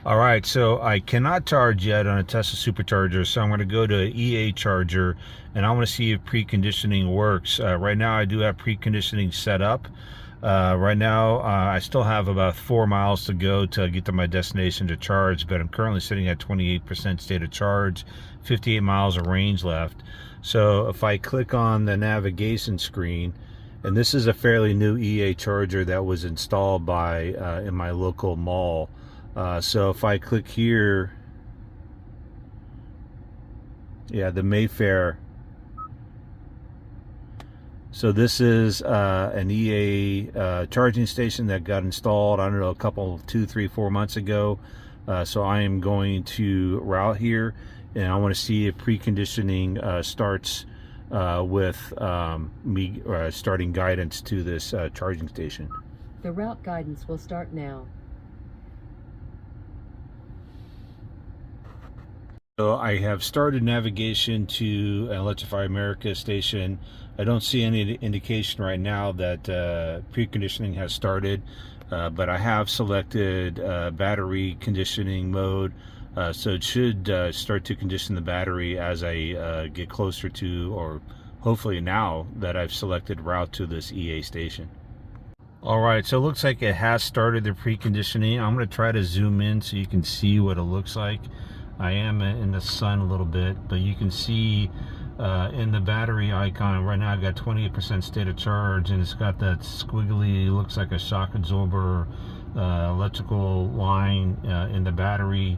All right, so I cannot charge yet on a Tesla supercharger, so I'm going to go to an EA charger, and I want to see if preconditioning works. Right now, I do have preconditioning set up. Right now, I still have about 4 miles to go to get to my destination to charge, but I'm currently sitting at 28% state of charge, 58 miles of range left. So if I click on the navigation screen, and this is a fairly new EA charger that was installed by in my local mall. So if I click here, yeah, the Mayfair. So this is an EA charging station that got installed, I don't know, a couple, 2, 3, 4 months ago. So I am going to route here, and I want to see if preconditioning starts with me starting guidance to this charging station. The route guidance will start now. So I have started navigation to Electrify America station. I don't see any indication right now that preconditioning has started, but I have selected battery conditioning mode, so it should start to condition the battery as I get closer to, or hopefully now that I've selected route to this EA station. All right, so it looks like it has started the preconditioning. I'm going to try to zoom in so you can see what it looks like. I am in the sun a little bit, but you can see in the battery icon right now I've got 28% state of charge, and it's got that squiggly, looks like a shock absorber electrical line in the battery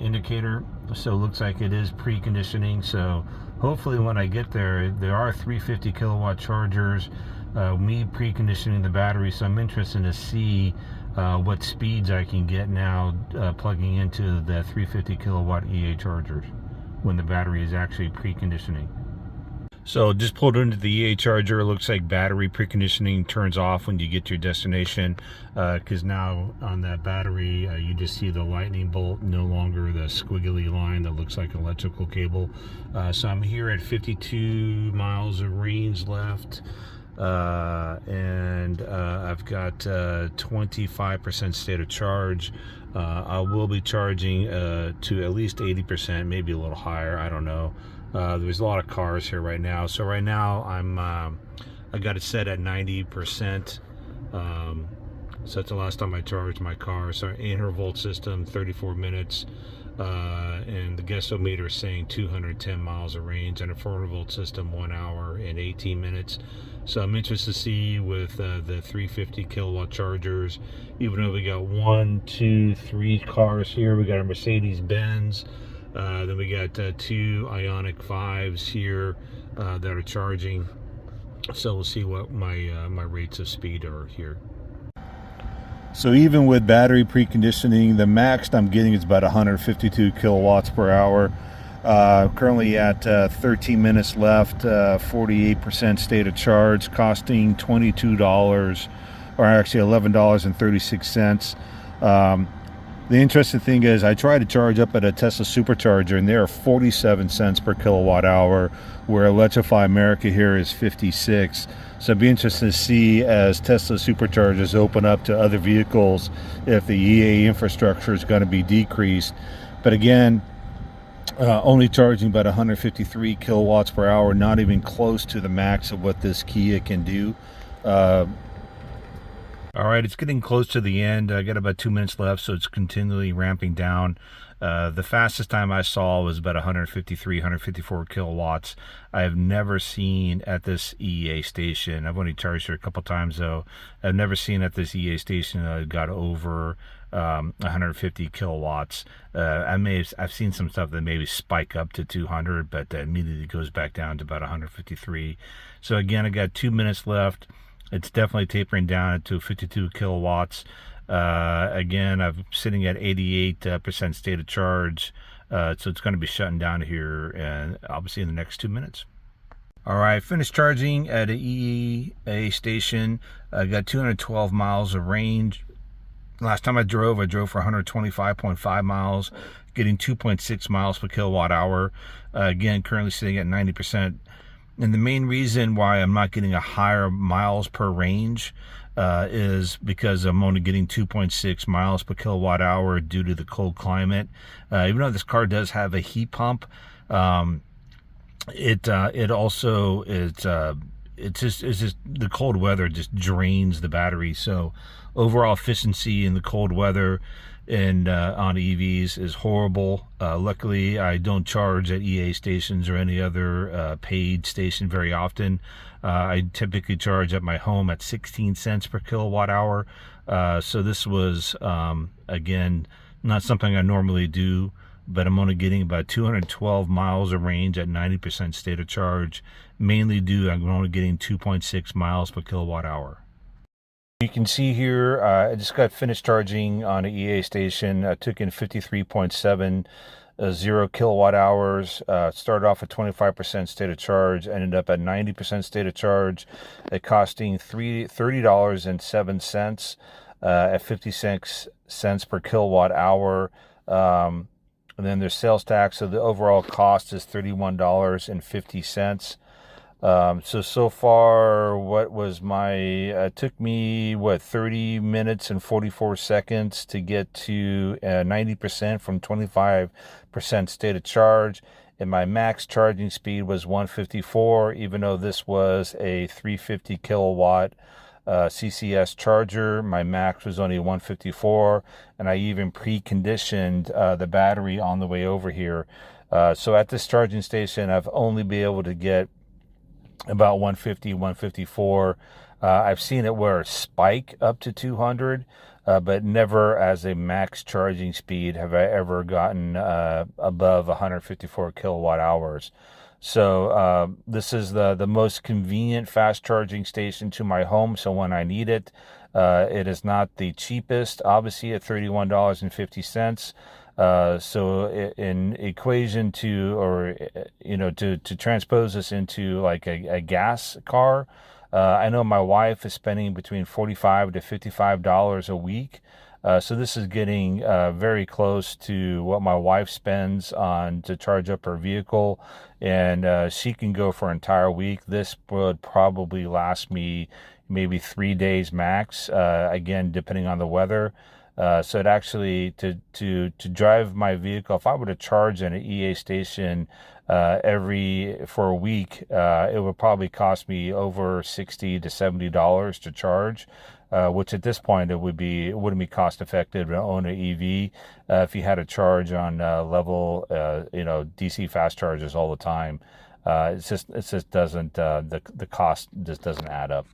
indicator. So it looks like it is preconditioning. So hopefully when I get there, there are 350 kilowatt chargers, me preconditioning the battery. So I'm interested to see what speeds I can get now plugging into the 350 kilowatt EA chargers when the battery is actually preconditioning. So just pulled into the EA charger. It looks like battery preconditioning turns off when you get to your destination, because now on that battery you just see the lightning bolt, no longer the squiggly line that looks like an electrical cable. So I'm here at 52 miles of range left. And I've got 25% state of charge. I will be charging to at least 80%, maybe a little higher, I don't know. There's a lot of cars here right now, so right now I got it set at 90%. So that's the last time I charged my car. So 800 volt system, 34 minutes, and the guessometer is saying 210 miles of range, and a 400 volt system, 1 hour and 18 minutes. So I'm interested to see with the 350 kilowatt chargers, even though we got 1, 2, 3 cars here. We got a Mercedes-Benz, then we got 2 Ioniq 5s here that are charging. So we'll see what my rates of speed are here. So even with battery preconditioning, the max I'm getting is about 152 kilowatts per hour. Currently at 13 minutes left, 48% state of charge, costing $22, or actually $11.36. The interesting thing is I tried to charge up at a Tesla supercharger, and they are 47 cents per kilowatt hour, where Electrify America here is 56. So it'd be interesting to see as Tesla superchargers open up to other vehicles if the EA infrastructure is going to be decreased. But again, only charging about 153 kilowatts per hour, not even close to the max of what this Kia can do. All right, it's getting close to the end. I got about 2 minutes left, so it's continually ramping down. The fastest time I saw was about 153, 154 kilowatts. I have never seen at this EA station. I've only charged here a couple times, though. I've never seen at this EA station that it got over 150 kilowatts. I've seen some stuff that maybe spike up to 200, but immediately goes back down to about 153. So again, I got 2 minutes left. It's definitely tapering down to 52 kilowatts. Again, I'm sitting at 88% state of charge, so it's going to be shutting down here, and obviously in the next 2 minutes. All right, finished charging at an EA station. I got 212 miles of range. Last time I drove for 125.5 miles, getting 2.6 miles per kilowatt hour. Again, currently sitting at 90%. And the main reason why I'm not getting a higher miles per range is because I'm only getting 2.6 miles per kilowatt hour due to the cold climate. Even though this car does have a heat pump, it also it's just the cold weather just drains the battery. So overall efficiency in the cold weather and on EVs is horrible. Luckily, I don't charge at EA stations or any other paid station very often. I typically charge at my home at 16 cents per kilowatt hour. So this was, again, not something I normally do, but I'm only getting about 212 miles of range at 90% state of charge, mainly due I'm only getting 2.6 miles per kilowatt hour. You can see here, I just got finished charging on an EA station. I took in 53.70 kilowatt hours. Started off at 25% state of charge, ended up at 90% state of charge. It costing $30.07 at 56 cents per kilowatt hour. And then there's sales tax, so the overall cost is $31.50. So far, what was my, it took me, 30 minutes and 44 seconds to get to 90% from 25% state of charge. And my max charging speed was 154, even though this was a 350 kilowatt CCS charger. My max was only 154, and I even preconditioned the battery on the way over here. So at this charging station, I've only been able to get about 150, 154. I've seen it where spike up to 200, but never as a max charging speed have I ever gotten above 154 kilowatt hours. So this is the most convenient fast charging station to my home. So when I need it, it is not the cheapest, obviously at $31.50. So in equation to, or, to transpose this into like a gas car, I know my wife is spending between $45 to $55 a week. So this is getting very close to what my wife spends on to charge up her vehicle, and she can go for an entire week. This would probably last me maybe 3 days max, again, depending on the weather. So it actually, to drive my vehicle, if I were to charge at an EA station for a week, it would probably cost me over $60 to $70 to charge, which at this point it wouldn't be cost effective to own an EV if you had to charge on level DC fast charges all the time. It just doesn't, the cost just doesn't add up.